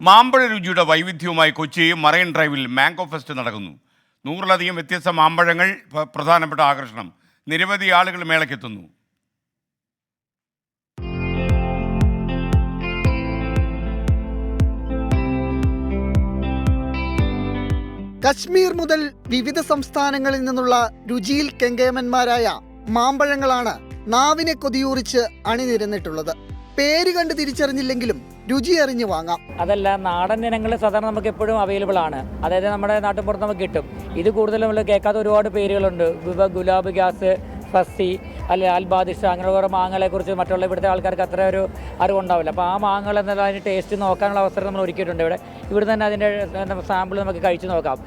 മാമ്പഴ രുചിയുടെ വൈവിധ്യവുമായി കൊച്ചി മറൈൻ ഡ്രൈവിൽ മാംഗോ ഫെസ്റ്റ് നടക്കുന്നു. 100-ലധികം വ്യത്യസ്ത മാമ്പഴങ്ങൾ പ്രധാനപ്പെട്ട ആകർഷണം. നിരവധി ആളുകൾ മേളയ്ക്കെത്തുന്നു. കശ്മീർ മുതൽ വിവിധ സംസ്ഥാനങ്ങളിൽ നിന്നുള്ള രുചിയിൽ കെങ്കേമന്മാരായ മാമ്പഴങ്ങളാണ് നാവിനെ കൊതിയൂറിച്ച് അണിനിരന്നിട്ടുള്ളത്. പേര് കണ്ട് തിരിച്ചറിഞ്ഞില്ലെങ്കിലും രുചി അറിഞ്ഞു വാങ്ങാം. അതല്ല, നാടൻ ഇനങ്ങൾ സാധാരണ നമുക്ക് എപ്പോഴും അവൈലബിൾ ആണ്. അതായത് നമ്മുടെ നാട്ടിൻപുറത്ത് നമുക്ക് കിട്ടും. ഇത് കൂടുതലും നമ്മൾ കേൾക്കാത്ത ഒരുപാട് പേരുകളുണ്ട്. ഗുലാബ് ഗ്യാസ്, ഫസ്സി, അല്ലെ അൽബാദിഷ, അങ്ങനെ ഓരോ മാങ്ങകളെ കുറിച്ച് മറ്റുള്ള ഇവിടുത്തെ ആൾക്കാർക്ക് അത്ര ഒരു അറിവുണ്ടാവില്ല. അപ്പോൾ ആ മാങ്ങകൾ എന്നാൽ അതിന് ടേസ്റ്റ് നോക്കാനുള്ള അവസരം നമ്മൾ ഒരുക്കിയിട്ടുണ്ട്. ഇവിടെ തന്നെ അതിൻ്റെ സാമ്പിൾ നമുക്ക് കഴിച്ചു നോക്കാം.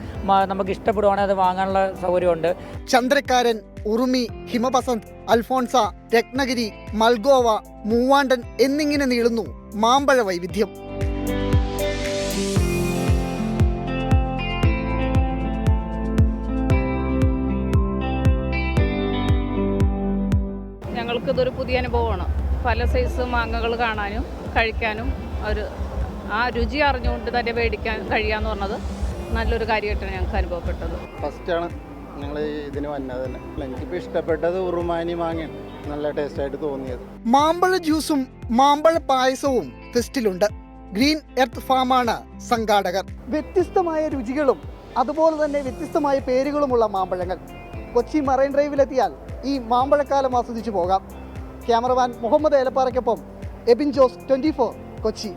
നമുക്ക് ഇഷ്ടപ്പെടുവാണെങ്കിൽ അത് വാങ്ങാനുള്ള സൗകര്യമുണ്ട്. ചന്ദ്രക്കാരൻ, ഉറുമി, ഹിമബസന്ത്, അൽഫോൺസ, രത്നഗിരി, മൽഗോവ, മൂവാണ്ടൻ എന്നിങ്ങനെ നീളുന്നു മാമ്പഴ വൈവിധ്യം. ഞങ്ങൾക്കിതൊരു പുതിയ അനുഭവമാണ്. പല സൈസ് മാങ്ങകൾ കാണാനും കഴിക്കാനും ആ രുചി അറിഞ്ഞുകൊണ്ട് തന്നെ മേടിക്കാൻ കഴിയാന്ന് പറഞ്ഞത് നല്ലൊരു കാര്യമായിട്ടാണ് ഞങ്ങൾക്ക് അനുഭവപ്പെട്ടത്. ഫസ്റ്റാണ് ഞങ്ങൾ ഇതിന് വന്നത് തന്നെ. എനിക്കിപ്പോൾ ഇഷ്ടപ്പെട്ടത് ഉറുമാനി മാങ്ങയാണ്. നല്ല ടേസ്റ്റായിട്ട് തോന്നിയത്. മാമ്പഴ ജ്യൂസും മാമ്പഴ പായസവും ഫെസ്റ്റിലുണ്ട്. ഗ്രീൻ എർത്ത് ഫാമാണ് സംഘാടകർ. വ്യത്യസ്തമായ രുചികളും അതുപോലെ തന്നെ വ്യത്യസ്തമായ പേരുകളുമുള്ള മാമ്പഴങ്ങൾ. കൊച്ചി മറൈൻ ഡ്രൈവിലെത്തിയാൽ ഈ മാമ്പഴക്കാലം ആസ്വദിച്ചു പോകാം. ക്യാമറമാൻ മുഹമ്മദ് ഏലപ്പാറയ്ക്കൊപ്പം എബിൻ ജോസ്, 24 കൊച്ചി.